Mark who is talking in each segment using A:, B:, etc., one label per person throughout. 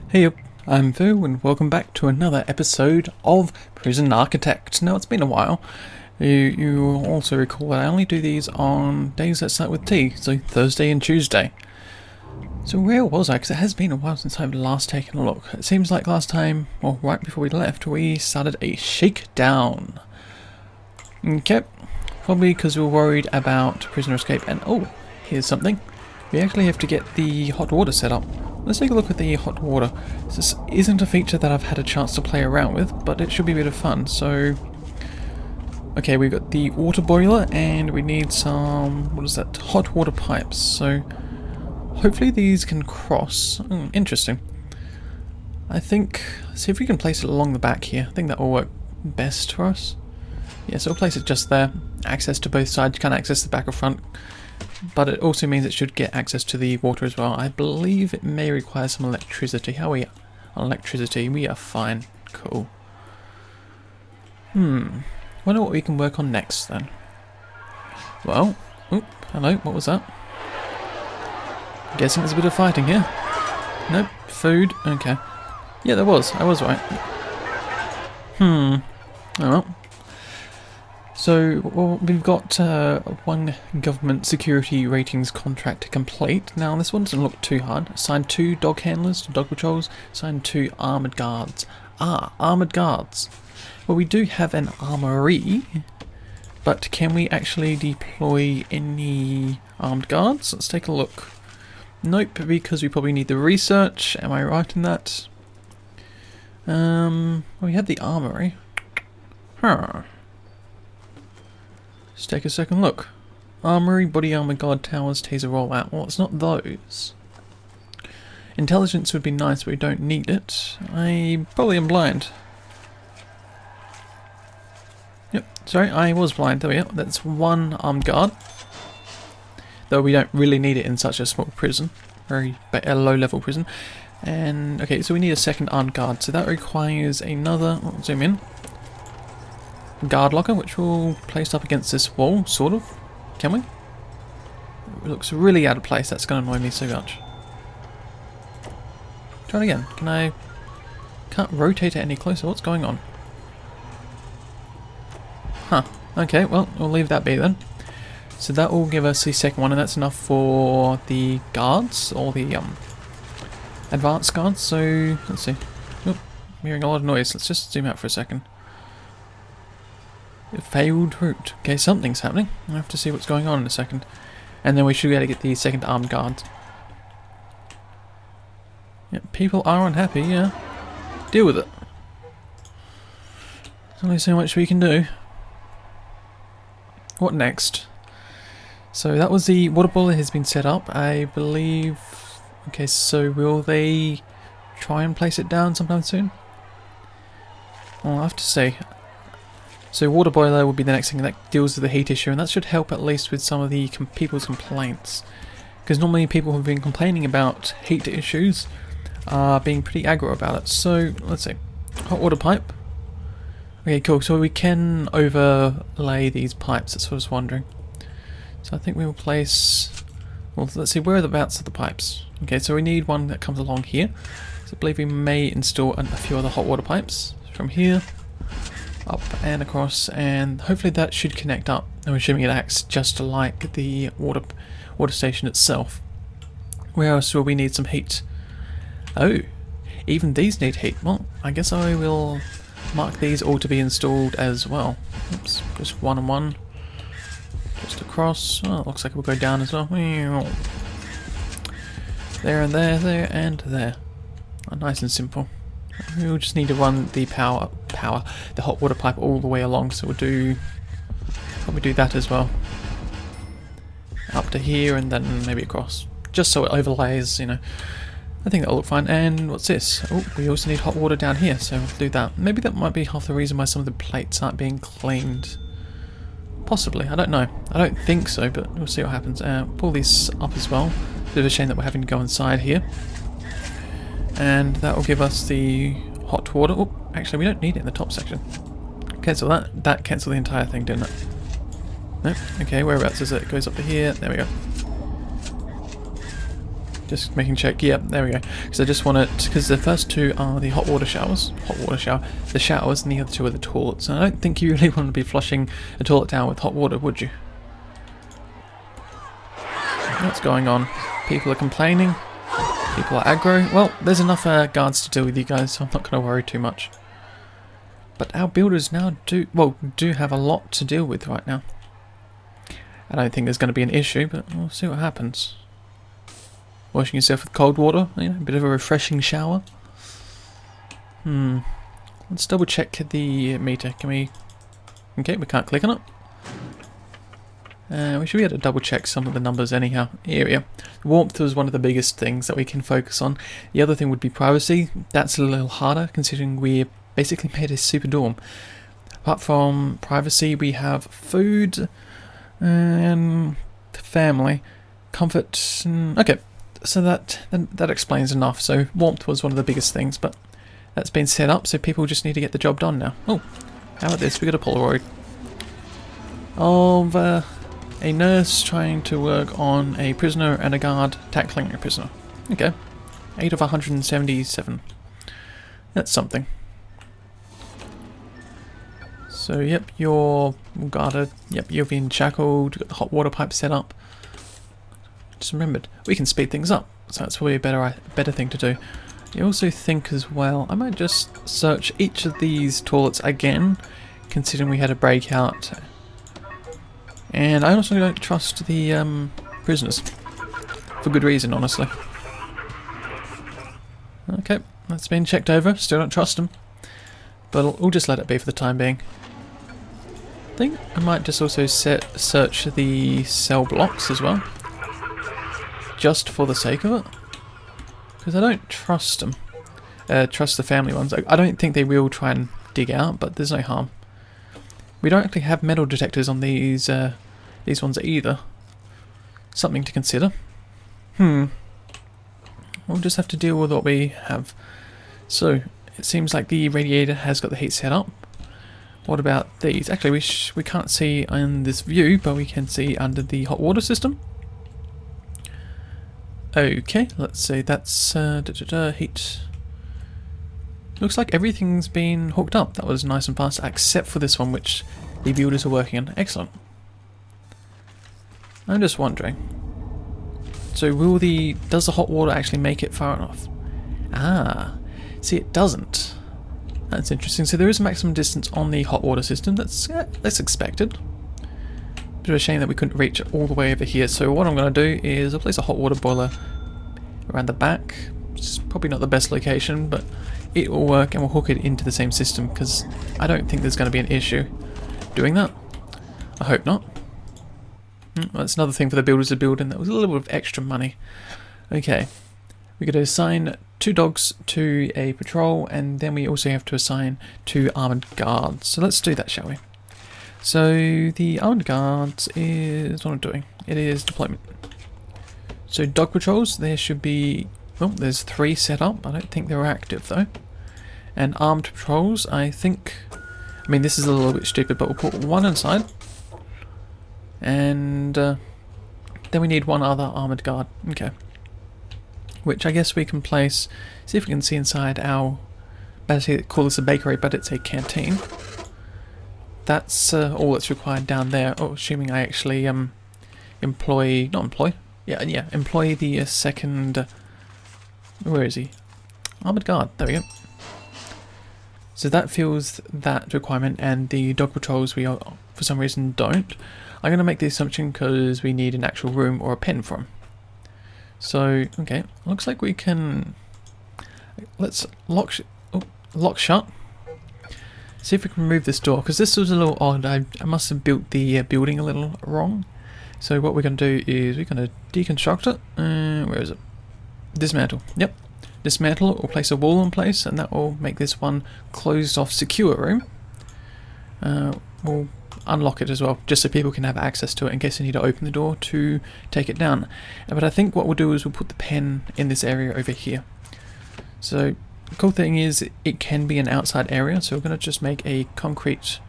A: Hey up, I'm Phil and welcome back to another episode of Prison Architect. Now it's been a while. You also recall that I only do these on days that start with T, so Thursday and Tuesday. So where was I? Because it has been a while since I've last taken a look. It seems like last time, or right before we left, we started a shakedown. Okay, probably because we were worried about prisoner escape and oh, here's something. We actually have to get the hot water set up. Let's take a look at the hot water. This isn't a feature that I've had a chance to play around with, but it should be a bit of fun. So, okay, we've got the water boiler and we need some, what is that, hot water pipes. So, hopefully these can cross. Interesting. I think, see if we can place it along the back here. I think that will work best for us. Yeah, so we'll place it just there. Access to both sides. You can't access the back or front. But it also means it should get access to the water as well. I believe it may require some electricity. How are we on electricity? We are fine. Cool. Wonder what we can work on next then. Well, oop, hello, what was that? I'm guessing there's a bit of fighting here. Nope, food, okay. Yeah, there was, I was right. Oh well. So, well, we've got one government security ratings contract to complete. Now, this one doesn't look too hard. Assign 2 dog handlers to dog patrols. Assign 2 armoured guards. Armoured guards. Well, we do have an armory, but can we actually deploy any armed guards? Let's take a look. Nope, because we probably need the research. Am I right in that? Well, we have the armory. Let's take a second look. Armory, body armor, guard towers, taser rollout. Well, it's not those. Intelligence would be nice, but we don't need it. I probably am blind. Yep, sorry, I was blind. There we go. That's 1 armed guard. Though we don't really need it in such a small prison. Very low-level prison. And, okay, so we need a 2nd armed guard. So that requires another... Oh, zoom in. Guard locker, which we'll place up against this wall, sort of. Can we? It looks really out of place. That's going to annoy me so much. Try it again. Can I... Can't rotate it any closer. What's going on? Huh. Okay, well, we'll leave that be then. So that will give us the 2nd one, and that's enough for the guards, or the advanced guards. So, let's see. Oop, I'm hearing a lot of noise. Let's just zoom out for a second. Failed route. Okay, something's happening. I'll have to see what's going on in a second. And then we should be able to get the 2nd armed guard. Yeah, people are unhappy, yeah. Deal with it. There's only so much we can do. What next? So that was the water boiler has been set up, I believe. Okay, so will they try and place it down sometime soon? I'll have to see. So water boiler will be the next thing that deals with the heat issue, and that should help at least with some of the people's complaints. Because normally people have been complaining about heat issues are being pretty aggro about it. So let's see. Hot water pipe. Okay, cool. So we can overlay these pipes, that's what I was wondering. So I think we will place... Well, let's see, where are the bouts of the pipes? Okay, so we need one that comes along here. So I believe we may install a few other hot water pipes from here. Up and across, and hopefully that should connect up. I'm assuming it acts just like the water station itself. Where else will we need some heat? Oh, even these need heat. Well, I guess I will mark these all to be installed as well. Oops, just 1 and 1. Just across. Oh, it looks like it will go down as well. There and there, there and there. Oh, nice and simple. We'll just need to run the the hot water pipe all the way along, so we'll probably do that as well. Up to here and then maybe across. Just so it overlays, you know. I think that'll look fine. And what's this? Oh, we also need hot water down here, so we'll do that. Maybe that might be half the reason why some of the plates aren't being cleaned. Possibly, I don't know. I don't think so, but we'll see what happens. Pull these up as well. Bit of a shame that we're having to go inside here. And that will give us the hot water. Oh, actually we don't need it in the top section. Cancel that. That cancelled the entire thing, didn't it? Nope. Okay, whereabouts is it? It goes up to here. There we go. Just making check. Yep, there we go. Because I just want it, because the first two are the hot water showers, the showers, and the other two are the toilets. And I don't think you really want to be flushing a toilet down with hot water, would you? What's going on? People are complaining. People are aggro. Well, there's enough guards to deal with you guys, so I'm not going to worry too much. But our builders now do have a lot to deal with right now. I don't think there's going to be an issue, but we'll see what happens. Washing yourself with cold water, you know, a bit of a refreshing shower. Let's double check the meter. Can we... Okay, we can't click on it. We should be able to double check some of the numbers anyhow. Here we are. Warmth was one of the biggest things that we can focus on. The other thing would be privacy. That's a little harder considering we're basically made a super dorm. Apart from privacy, we have food and family, comfort. Okay, so that explains enough. So warmth was one of the biggest things, but that's been set up, so people just need to get the job done now. Oh, how about this? We got a Polaroid of a nurse trying to work on a prisoner and a guard tackling a prisoner. Okay, 8 of 177. That's something. So yep, you're guarded. Yep, you've been shackled. You've got the hot water pipe set up. Just remembered, we can speed things up, so that's probably a better thing to do. You also think as well, I might just search each of these toilets again, considering we had a breakout. And I also don't trust the prisoners, for good reason, honestly. Okay, that's been checked over. Still don't trust them, but we'll just let it be for the time being. I think I might just also search the cell blocks as well, just for the sake of it, because I don't trust them. Trust the family ones. I don't think they will try and dig out, but there's no harm. We don't actually have metal detectors on these ones either. Something to consider. We'll just have to deal with what we have. So it seems like the radiator has got the heat set up. What about these? Actually, we can't see in this view, but we can see under the hot water system. Okay, let's see. That's heat. Looks like everything's been hooked up. That was nice and fast, except for this one, which the builders are working on. Excellent. I'm just wondering. So does the hot water actually make it far enough? Ah, see, it doesn't. That's interesting. So there is a maximum distance on the hot water system. That's expected. Bit of a shame that we couldn't reach it all the way over here. So what I'm going to do is I'll place a hot water boiler around the back. It's probably not the best location, but it will work, and we'll hook it into the same system because I don't think there's going to be an issue doing that. I hope not. Well, that's another thing for the builders to build, and that was a little bit of extra money. Okay, we're going to assign 2 dogs to a patrol, and then we also have to assign 2 armoured guards. So let's do that, shall we? So the armoured guards is what I'm doing. It is deployment. So dog patrols, there should be, well, there's 3 set up. I don't think they're active though. And armed patrols, I mean this is a little bit stupid, but we'll put 1 inside. And then we need 1 other armoured guard. Okay. Which I guess we can place, see if we can see inside our, basically call this a bakery, but it's a canteen. That's all that's required down there. Oh, assuming I actually employ the second, where is he? Armoured guard, there we go. So that fills that requirement, and the dog patrols we are, for some reason don't. I'm going to make the assumption because we need an actual room or a pen from. So, okay, looks like we can, let's lock shut. See if we can remove this door, because this was a little odd. I must have built the building a little wrong. So what we're going to do is we're going to deconstruct it. Where is it? Dismantle. Yep. Dismantle it. We'll place a wall in place, and that will make this one closed off secure room. We'll unlock it as well, just so people can have access to it in case they need to open the door to take it down. But I think what we'll do is we'll put the pen in this area over here. So the cool thing is it can be an outside area, so we're going to just make a concrete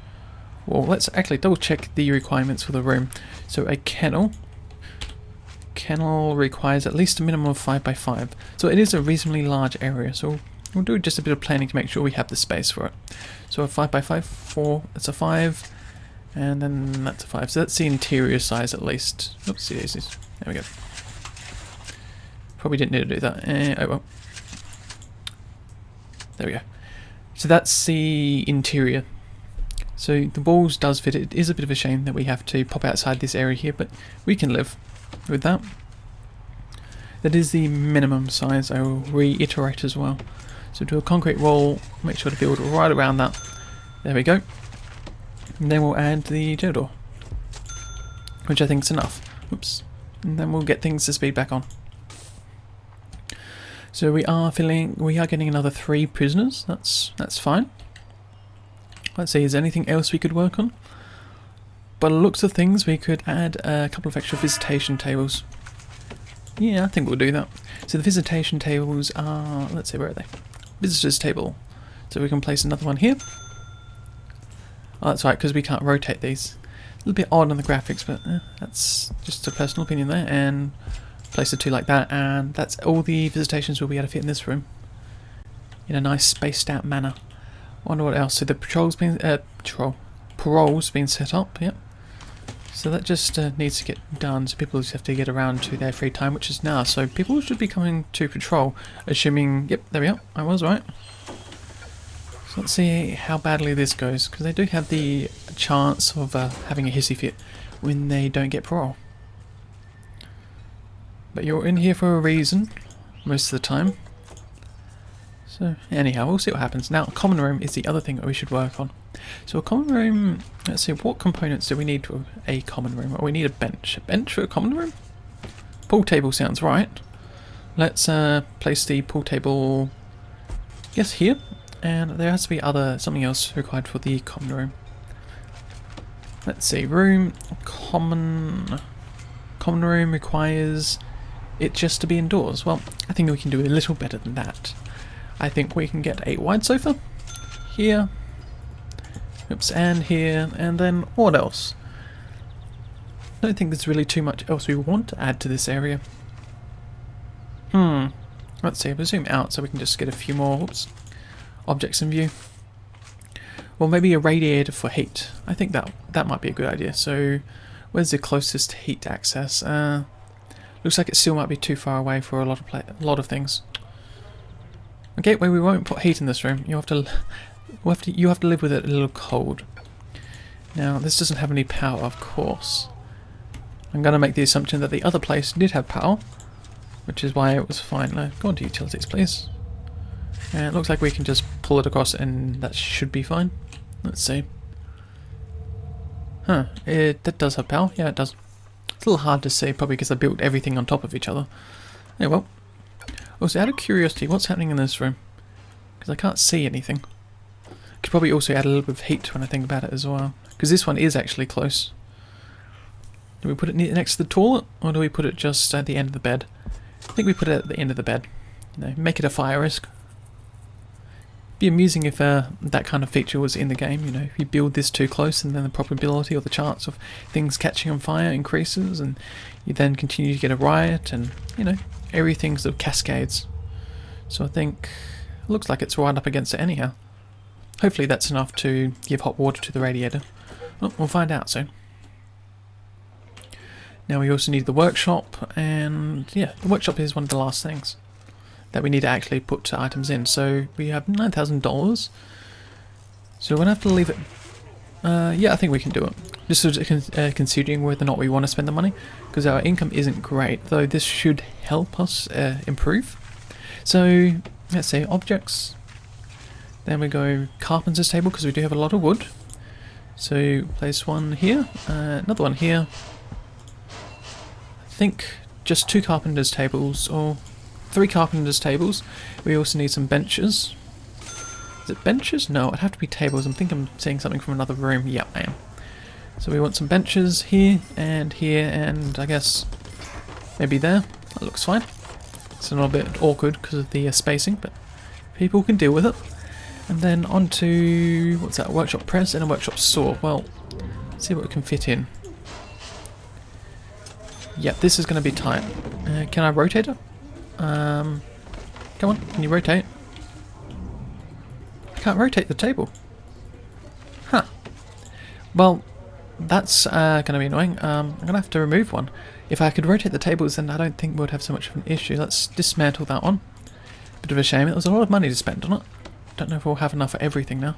A: wall. Let's actually double check the requirements for the room. So a kennel kennel requires at least a minimum of 5 by 5. So it is a reasonably large area, so we'll do just a bit of planning to make sure we have the space for it. So a 5 by 5, 4, that's a 5, and then that's a 5. So that's the interior size at least. Oops, there we go. Probably didn't need to do that. Oh well. There we go. So that's the interior. So the walls does fit. It is a bit of a shame that we have to pop outside this area here, but we can live with that. That is the minimum size, I will reiterate as well. So do a concrete wall, make sure to build right around that. There we go. And then we'll add the jail door, which I think is enough. Oops. And then we'll get things to speed back on. So we are getting another 3 prisoners. That's fine. Let's see, is there anything else we could work on? By the looks of things, we could add a couple of extra visitation tables. Yeah, I think we'll do that. So the visitation tables are, let's see, where are they? Visitors table. So we can place another one here. Oh, that's right, because we can't rotate these. A little bit odd on the graphics, but that's just a personal opinion there. And place the 2 like that, and that's all the visitations we'll be able to fit in this room. In a nice spaced out manner. Wonder what else. So the parole's been set up, yep. So that just needs to get done, so people just have to get around to their free time, which is now. So people should be coming to patrol, assuming, yep, there we are, I was right. So let's see how badly this goes, because they do have the chance of having a hissy fit when they don't get parole. But you're in here for a reason, most of the time. So anyhow, we'll see what happens. Now, a common room is the other thing that we should work on. So a common room, let's see, what components do we need for a common room? Well, we need a bench. A bench for a common room? Pool table sounds right. Let's place the pool table, yes, here. And there has to be something else required for the common room. Let's see, common room requires it just to be indoors. Well, I think we can do a little better than that. I think we can get a wide sofa here, oops, and here, and then what else? I don't think there's really too much else we want to add to this area. Let's see, we'll zoom out so we can just get a few more objects in view. Well, maybe a radiator for heat. I think that might be a good idea. So where's the closest heat access? Looks like it still might be too far away for a lot of things. Okay, well, we won't put heat in this room. You have to live with it a little cold. Now, this doesn't have any power, of course. I'm going to make the assumption that the other place did have power, which is why it was fine. Now, go on to utilities, please. And it looks like we can just pull it across, and that should be fine. Let's see. Huh? That does have power. Yeah, it does. It's a little hard to see, probably because I built everything on top of each other. Yeah, well. Also, out of curiosity, what's happening in this room? Because I can't see anything. Could probably also add a little bit of heat when I think about it as well. Because this one is actually close. Do we put it next to the toilet, or do we put it just at the end of the bed? I think we put it at the end of the bed. You know, make it a fire risk. Be amusing if that kind of feature was in the game. You know, if you build this too close, and then the probability or the chance of things catching on fire increases, and you then continue to get a riot, and you know, everything sort of cascades. So I think it looks like it's right up against it anyhow. Hopefully that's enough to give hot water to the radiator. Well, we'll find out soon. Now we also need the workshop, and yeah, the workshop is one of the last things that we need to actually put items in. So we have $9,000. So we're going to have to leave it. Yeah, I think we can do it. Just sort of considering whether or not we want to spend the money, because our income isn't great, though this should help us improve. So let's say objects. Then we go carpenter's table, because we do have a lot of wood. So place one here, another one here. I think just 2 carpenter's tables, or 3 carpenter's tables. We also need some benches. Is it benches? No, it'd have to be tables. I think I'm seeing something from another room. Yep, I am. So we want some benches here, and I guess maybe there. That looks fine. It's a little bit awkward because of the spacing, but people can deal with it. And then on to, what's that, a workshop press and a workshop saw. Well, let's see what we can fit in. Yeah, this is going to be tight. Can I rotate it? Come on, can you rotate? I can't rotate the table. Huh. Well, that's going to be annoying. I'm going to have to remove one. If I could rotate the tables, then I don't think we'd have so much of an issue. Let's dismantle that one. Bit of a shame. It was a lot of money to spend on it. Don't know if we'll have enough for everything now.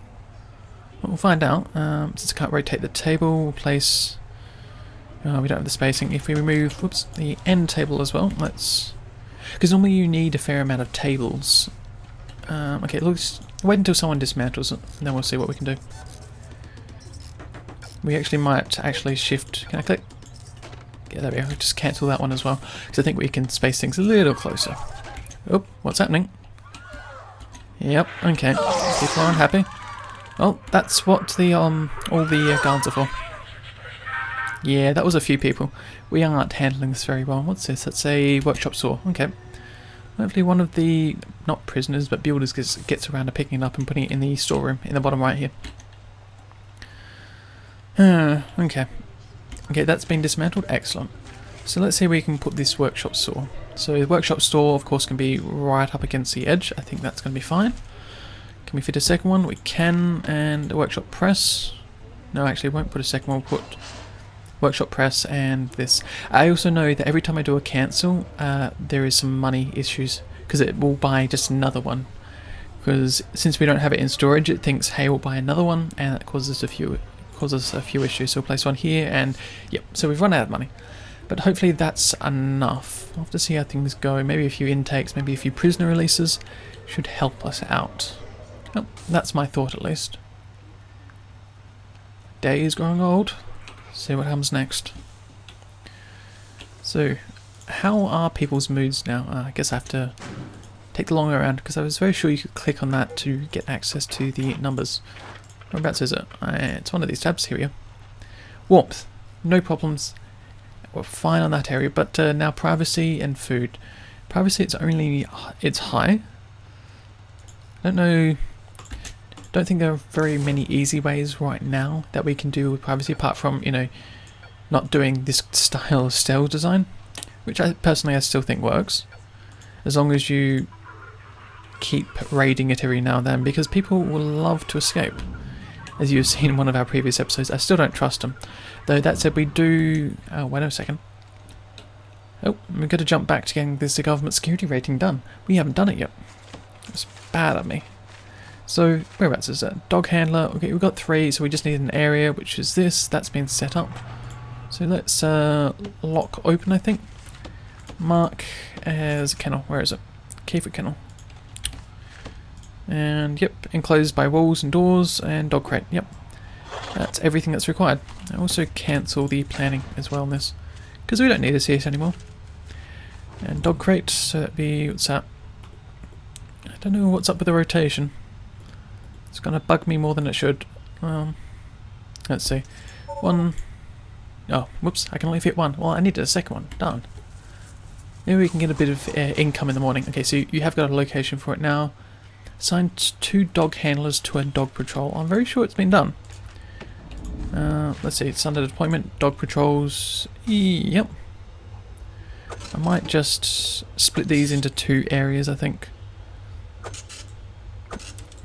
A: But we'll find out. Since I can't rotate the table, we'll place... we don't have the spacing. If we remove, whoops, the end table as well, let's... Because normally you need a fair amount of tables. Okay, let's wait until someone dismantles it, and then we'll see what we can do. We actually might shift... Can I click? Yeah, there we go. Just cancel that one as well, because I think we can space things a little closer. Oh, what's happening? Yep, okay. People aren't happy. Well, that's what the all the guards are for. Yeah, that was a few people. We aren't handling this very well. What's this? That's a workshop saw. Okay. Hopefully one of the, not prisoners, but builders gets around to picking it up and putting it in the storeroom in the bottom right here. Okay. Okay, that's been dismantled. Excellent. So let's see if we can put this workshop saw. So the workshop store, of course, can be right up against the edge. I think that's going to be fine. Can we fit a second one? We can. And a workshop press. No, actually, we won't put a second one. We'll put workshop press and this. I also know that every time I do a cancel, there is some money issues because it will buy just another one. Because since we don't have it in storage, it thinks, hey, we'll buy another one, and that causes a few issues. So we'll place one here, and yep. So we've run out of money. But hopefully that's enough. I'll have to see how things go. Maybe a few intakes, maybe a few prisoner releases should help us out. Oh, that's my thought at least. Day is growing old. See what happens next. So, how are people's moods now? I guess I have to take the long way around because I was very sure you could click on that to get access to the numbers. Whereabouts is it? It's one of these tabs. Here we go. Warmth. No problems. We're fine on that area, but now privacy and food. Privacy, it's high. I don't think there are very many easy ways right now that we can do with privacy, apart from, you know, not doing this style of cell design, which I still think works, as long as you keep raiding it every now and then, because people will love to escape. As you've seen in one of our previous episodes, I still don't trust them. Though that said, we do... Oh, wait a second. Oh, we've got to jump back to getting this government security rating done. We haven't done it yet. It's bad of me. So, whereabouts is that? Dog handler. Okay, we've got 3, so we just need an area, which is this. That's been set up. So let's lock open, I think. Mark as a kennel. Where is it? Key for kennel. And yep, enclosed by walls and doors and dog crate. Yep, that's everything that's required. I also cancel the planning as well on this because we don't need a CS anymore. And dog crate, so that'd be, what's that? I don't know what's up with the rotation. It's gonna bug me more than it should. Let's see. 1. Oh, whoops! I can only fit 1. Well, I needed a second one. Darn. Maybe we can get a bit of income in the morning. Okay, so you have got a location for it now. Assigned 2 dog handlers to a dog patrol. I'm very sure it's been done. Let's see, it's under deployment, dog patrols. Yep. I might just split these into 2 areas, I think.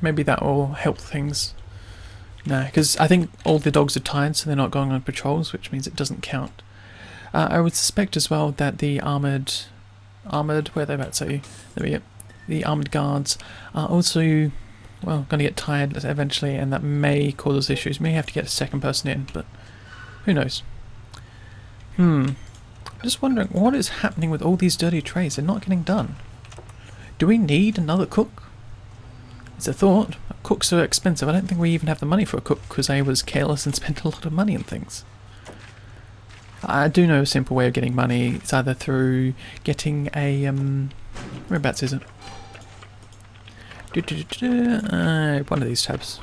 A: Maybe that will help things. No, because I think all the dogs are tired, so they're not going on patrols, which means it doesn't count. I would suspect as well that the armoured, where they're about to say, there we go. The armoured guards are also, well, going to get tired eventually, and that may cause us issues. May have to get a second person in, but who knows. Just wondering, what is happening with all these dirty trays? They're not getting done. Do we need another cook? It's a thought. Cooks are expensive. I don't think we even have the money for a cook because I was careless and spent a lot of money on things. I do know a simple way of getting money. It's either through getting a, whereabouts is it? One of these tabs.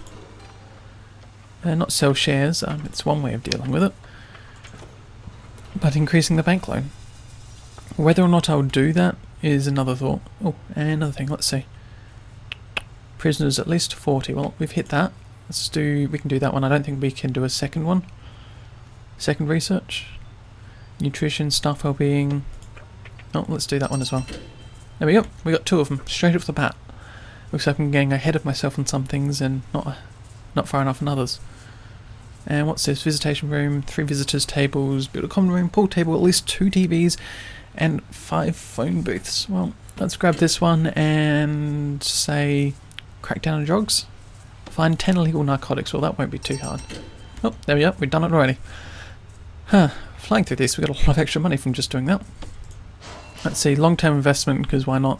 A: Not sell shares, it's one way of dealing with it. But increasing the bank loan. Whether or not I'll do that is another thought. Oh, and another thing, let's see. Prisoners at least 40. Well, we've hit that. We can do that one. I don't think we can do a second one. Second research. Nutrition, staff well-being. Oh, let's do that one as well. There we go. We got 2 of them straight off the bat. Looks like I'm getting ahead of myself on some things and not far enough on others. And what's this? Visitation room, 3 visitors tables, build a common room, pool table, at least 2 TVs, and 5 phone booths. Well, let's grab this one and say crack down on drugs. Find 10 illegal narcotics. Well, that won't be too hard. Oh, there we are. We've done it already. Huh. Flying through this, we got a lot of extra money from just doing that. Let's see, long-term investment, because why not?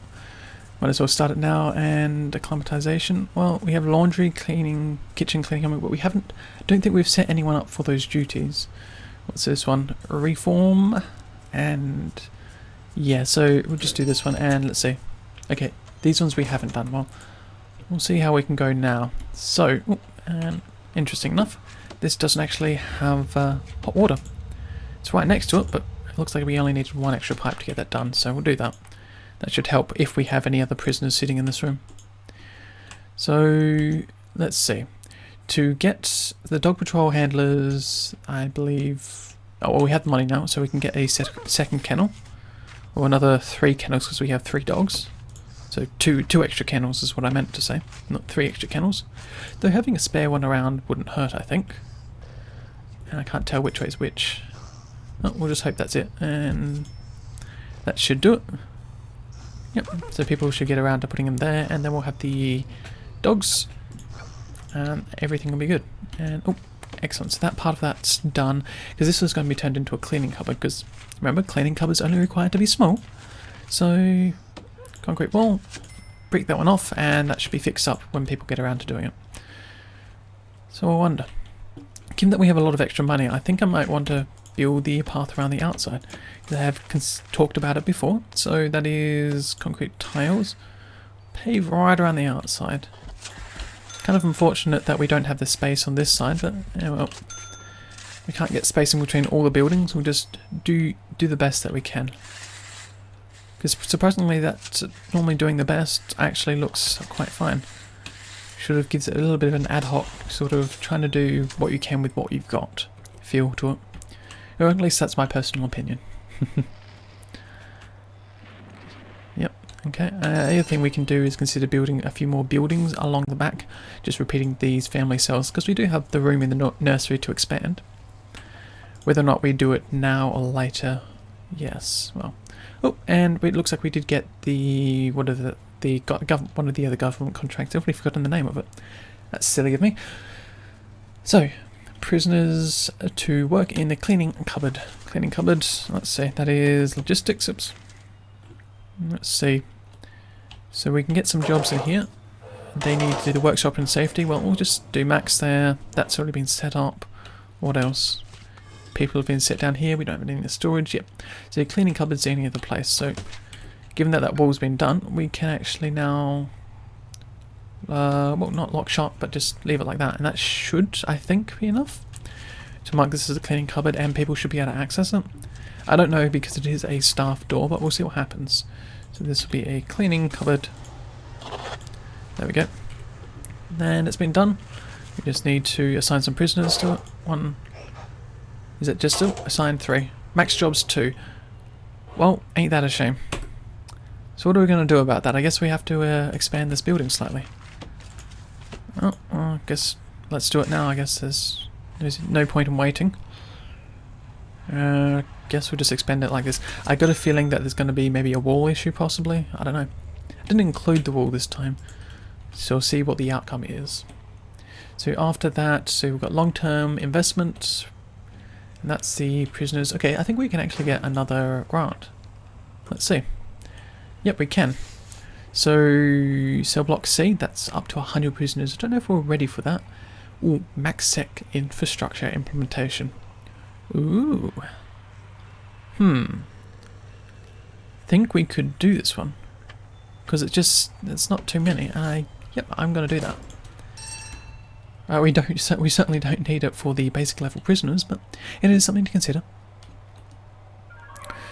A: Might as well start it now. And acclimatization. Well, we have laundry, cleaning, kitchen cleaning, but we haven't. I don't think we've set anyone up for those duties. What's this one? Reform. And yeah, so we'll just do this one. And let's see. Okay, these ones we haven't done. Well, we'll see how we can go now. So, and interesting enough, this doesn't actually have hot water. It's right next to it, but it looks like we only needed 1 extra pipe to get that done, so we'll do that. That should help if we have any other prisoners sitting in this room. So, let's see. To get the dog patrol handlers, I believe... Oh, well, we have the money now, so we can get a second kennel. Or another 3 kennels, because we have 3 dogs. So two extra kennels is what I meant to say, not 3 extra kennels. Though having a spare one around wouldn't hurt, I think. And I can't tell which way is which. Oh, we'll just hope that's it, and that should do it. Yep, so people should get around to putting them there, and then we'll have the dogs, and everything will be good. And oh, excellent, so that part of that's done, because this was going to be turned into a cleaning cupboard, because remember, cleaning cupboards only required to be small. So, concrete wall, break that one off, and that should be fixed up when people get around to doing it. So I wonder, given that we have a lot of extra money, I think I might want to build the path around the outside. I have talked about it before, so that is concrete tiles, pave right around the outside. Kind of unfortunate that we don't have the space on this side, but yeah, well, we can't get space in between all the buildings. We'll just do the best that we can. Because surprisingly, that normally doing the best actually looks quite fine. Sort of gives it a little bit of an ad hoc, sort of trying to do what you can with what you've got feel to it. Or at least that's my personal opinion. Yep, okay. The other thing we can do is consider building a few more buildings along the back, just repeating these family cells, because we do have the room in the nursery to expand. Whether or not we do it now or later, yes, well. Oh, and it looks like we did get the, one of the other government contracts. I've already forgotten the name of it. That's silly of me. So, prisoners to work in the cleaning cupboard. Cleaning cupboard, let's see, that is logistics. Oops. Let's see. So we can get some jobs in here. They need to do the workshop and safety. Well, we'll just do max there. That's already been set up. What else? People have been set down here. We don't have any in the storage yet. So cleaning cupboards any other place. So given that that wall's been done, we can actually now well, not lock shop, but just leave it like that, and that should, I think, be enough to mark this as a cleaning cupboard, and people should be able to access it. I don't know, because it is a staff door, but we'll see what happens. So this will be a cleaning cupboard. There we go. And it's been done. We just need to assign some prisoners to it. One. Is it just still? Assign 3. Max jobs 2. Well, ain't that a shame. So what are we going to do about that? I guess we have to expand this building slightly. Oh, well, I guess let's do it now. I guess there's no point in waiting. Guess we'll just expand it like this. I got a feeling that there's going to be maybe a wall issue, possibly. I don't know. I didn't include the wall this time, so we'll see what the outcome is. So after that, so we've got long-term investment, and that's the prisoners. Okay, I think we can actually get another grant. Let's see. Yep, we can. So, cell block C, that's up to 100 prisoners. I don't know if we're ready for that. Ooh, max sec infrastructure implementation. Ooh. Think we could do this one. Because it's not too many. Yep, I'm going to do that. We certainly don't need it for the basic level prisoners, but it is something to consider.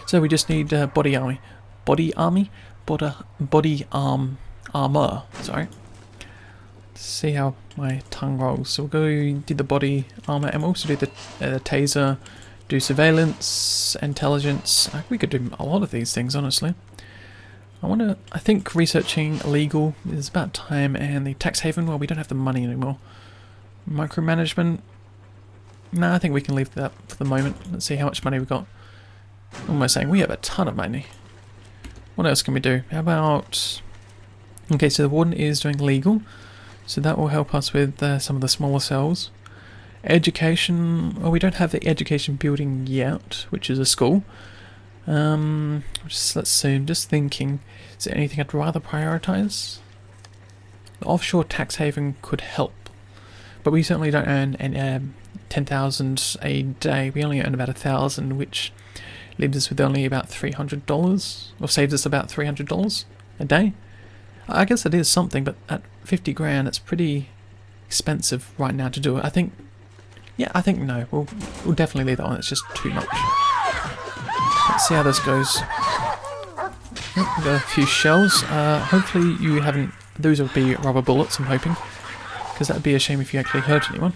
A: So we just need body armor. Sorry. Let's see how my tongue rolls. So we'll go do the body armor, and we'll also do the taser, do surveillance, intelligence. We could do a lot of these things, honestly. I think researching illegal is about time, and the tax haven, well, we don't have the money anymore. Micromanagement, no, I think we can leave that for the moment. Let's see how much money we've got. What am I saying? We have a ton of money. What else can we do? How about... Okay, so the warden is doing legal, so that will help us with some of the smaller cells. Education, well, we don't have the education building yet, which is a school. Let's see, I'm just thinking, is there anything I'd rather prioritise? The offshore tax haven could help, but we certainly don't earn 10,000 a day. We only earn about 1,000, which leaves us with only about $300, or saves us about $300 a day. I guess it is something, but at 50 grand, it's pretty expensive right now to do it. I think no. We'll definitely leave that on. It's just too much. Let's see how this goes. We've got a few shells. Hopefully you haven't... Those would be rubber bullets, I'm hoping. Because that would be a shame if you actually hurt anyone.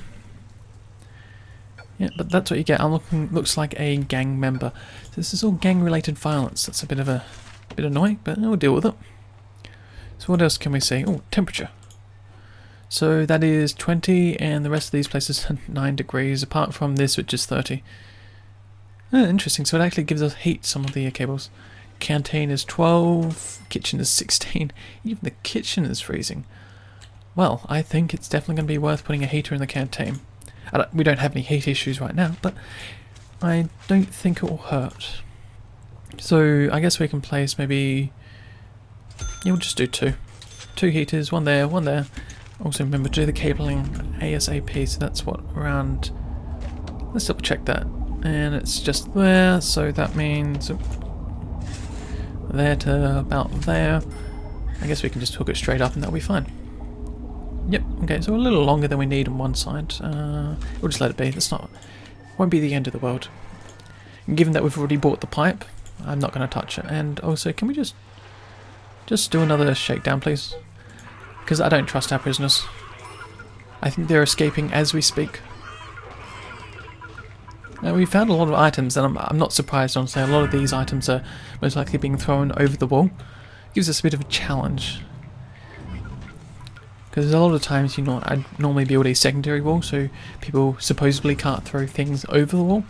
A: Yeah, but that's what you get. Looks like a gang member. So this is all gang-related violence. That's a bit annoying, but we'll deal with it. So what else can we see? Oh, temperature. So that is 20, and the rest of these places are 9 degrees, apart from this, which is 30. Interesting, so it actually gives us heat, some of the cables. Canteen is 12, kitchen is 16, even the kitchen is freezing. Well, I think it's definitely going to be worth putting a heater in the canteen. We don't have any heat issues right now, but I don't think it will hurt. So I guess we can place maybe... Yeah, we'll just do two. 2 heaters, one there, one there. Also remember to do the cabling ASAP, so that's what, around... Let's double check that. And it's just there, so that means... there to about there. I guess we can just hook it straight up and that'll be fine. Yep, okay, so a little longer than we need on one side. We'll just let it be. Won't be the end of the world. And given that we've already bought the pipe, I'm not going to touch it. And also, can we just do another shakedown, please? Because I don't trust our prisoners. I think they're escaping as we speak. Now, we found a lot of items, and I'm not surprised, honestly. A lot of these items are most likely being thrown over the wall. Gives us a bit of a challenge. Because a lot of times, I normally build a secondary wall, so people supposedly can't throw things over the wall.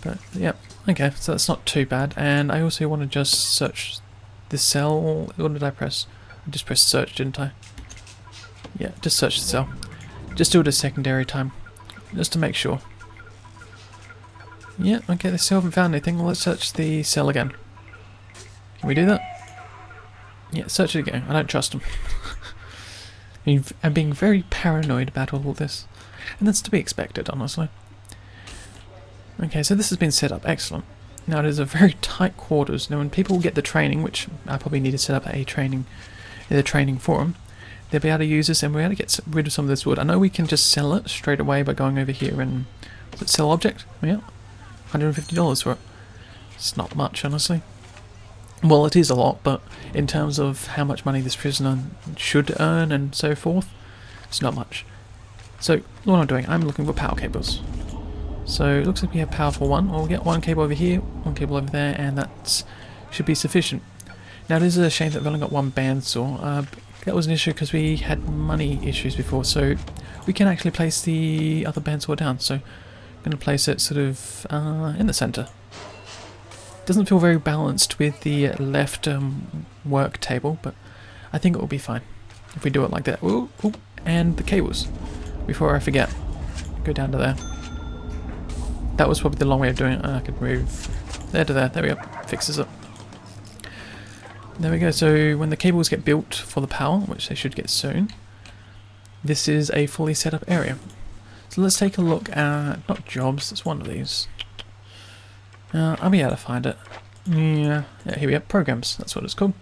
A: But, yeah, okay, so that's not too bad. And I also want to just search the cell. What did I press? I just pressed search, didn't I? Yeah, just search the cell. Just do it a secondary time, just to make sure. Yeah, okay, they still haven't found anything. Well, let's search the cell again. Can we do that? Yeah, search it again. I don't trust them. I'm being very paranoid about all of this. And that's to be expected, honestly. Okay, so this has been set up. Excellent. Now, it is a very tight quarters. Now, when people get the training, which I probably need to set up a training forum, they'll be able to use this, and we're able to get rid of some of this wood. I know we can just sell it straight away by going over here and... Is it sell object? Yeah. $150 for it. It's not much, honestly. Well, it is a lot, but in terms of how much money this prisoner should earn and so forth, it's not much. So, what I'm doing, I'm looking for power cables. So, it looks like we have power for one. We'll get one cable over here, one cable over there, and that should be sufficient. Now, it is a shame that we've only got one bandsaw. That was an issue because we had money issues before, so we can actually place the other bandsaw down. So, I'm going to place it sort of in the centre. Doesn't feel very balanced with the left work table, but I think it will be fine if we do it like that. Ooh, ooh, and the cables, before I forget, go down to there. That was probably the long way of doing it. I could move there to there. There we go. Fixes it. There we go. So when the cables get built for the power, which they should get soon, this is a fully set up area. So let's take a look at, not jobs, it's one of these. I'll be able to find it. Yeah, here we have programs, that's what it's called.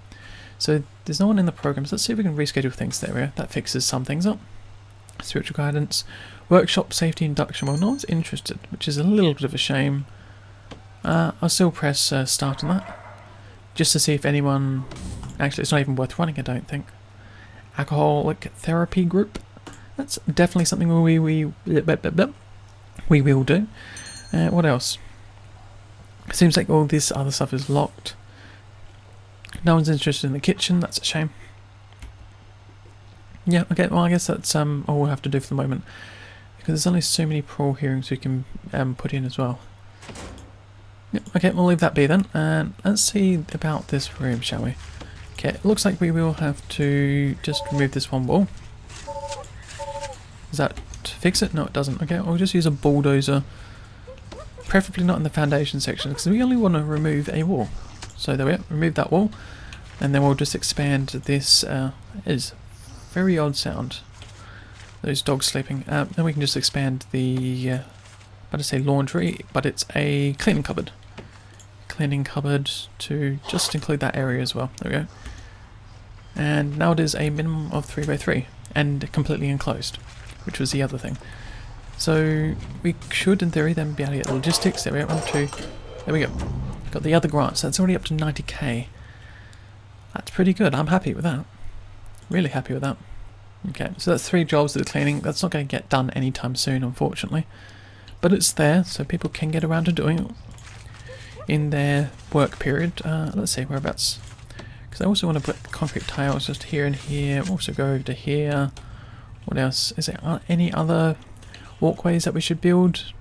A: So there's no one in the programs. Let's see if we can reschedule things. There we go. That fixes some things up. Spiritual guidance, workshop safety induction. Well, no one's interested, which is a little bit of a shame. I'll still press start on that, just to see if anyone... Actually, it's not even worth running, I don't think. Alcoholic therapy group. That's definitely something we will do. What else? It seems like all this other stuff is locked. No one's interested in the kitchen, that's a shame. Yeah, okay, well I guess that's all we'll have to do for the moment. Because there's only so many parole hearings we can put in as well. Yep, okay, we'll leave that be then. And let's see about this room, shall we? Okay, it looks like we will have to just remove this one wall. Does that fix it? No, it doesn't. Okay, we'll just use a bulldozer. Preferably not in the foundation section, because we only want to remove a wall. So there we go, remove that wall. And then we'll just expand this. Is very odd sound. Those dogs sleeping. Then we can just expand the, I say laundry, but it's a cleaning cupboard. Cleaning cupboard to just include that area as well. There we go. And now it is a minimum of 3x3 and completely enclosed, which was the other thing. So we should, in theory, then be able to get logistics. There we go. 1, 2. There we go. Got the other grants. That's already up to 90k. That's pretty good. I'm happy with that. Really happy with that. Okay, so that's 3 jobs of the cleaning. That's not going to get done anytime soon, unfortunately. But it's there, so people can get around to doing it in their work period. Let's see, whereabouts. Because I also want to put concrete tiles just here and here. Also go over to here. What else? Is there any other walkways that we should build?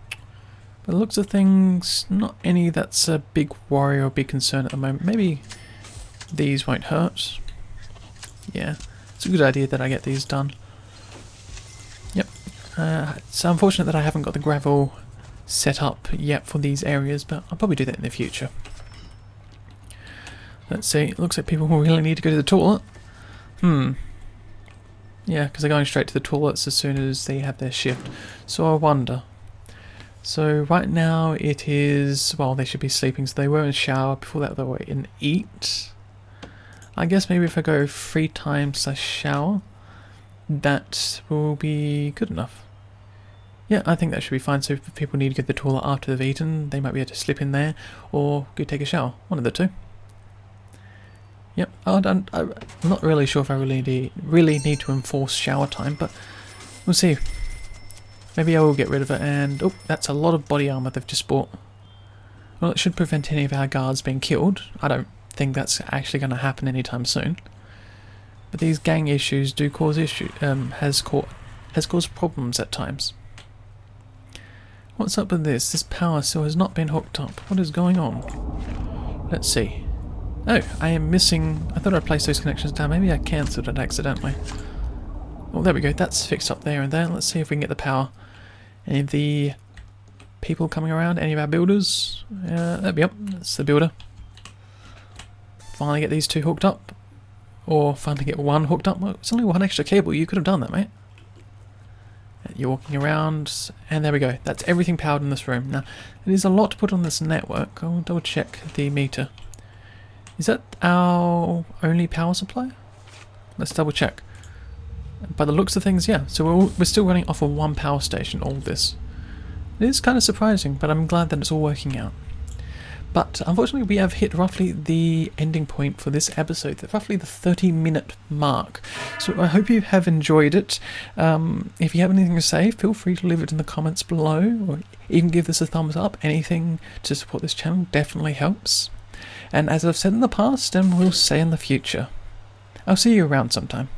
A: By the looks of things, not any that's a big worry or big concern at the moment. Maybe these won't hurt. Yeah, it's a good idea that I get these done. Yep. It's unfortunate that I haven't got the gravel set up yet for these areas, but I'll probably do that in the future. Let's see, it looks like people really need to go to the toilet. Yeah, because they're going straight to the toilets as soon as they have their shift. So I wonder. So right now it is, well, they should be sleeping, so they were in the shower. Before that they were in eat. I guess maybe if I go 3 times a shower, that will be good enough. Yeah, I think that should be fine. So if people need to go to the toilet after they've eaten, they might be able to slip in there or go take a shower. One of the two. Yep, I'm not really sure if I really need to enforce shower time, but we'll see. Maybe I will get rid of it. And oh, that's a lot of body armor they've just bought. Well, it should prevent any of our guards being killed. I don't think that's actually going to happen anytime soon. But these gang issues do cause has caused problems at times. What's up with this? This power still has not been hooked up. What is going on? Let's see. Oh, I am missing. I thought I placed those connections down. Maybe I cancelled it accidentally. Oh, there we go. That's fixed up there and there. Let's see if we can get the power. Any of the people coming around? Any of our builders? Yep, that's the builder. Finally get these 2 hooked up. Or finally get 1 hooked up. Well, it's only 1 extra cable. You could have done that, mate. You're walking around, and there we go. That's everything powered in this room. Now, it is a lot to put on this network. I'll double check the meter. Is that our only power supply? Let's double check. By the looks of things, yeah. So we're still running off of 1 power station, all this. It is kind of surprising, but I'm glad that it's all working out. But unfortunately we have hit roughly the ending point for this episode, roughly the 30-minute mark. So I hope you have enjoyed it. If you have anything to say, feel free to leave it in the comments below, or even give this a thumbs up. Anything to support this channel definitely helps. And as I've said in the past, and will say in the future, I'll see you around sometime.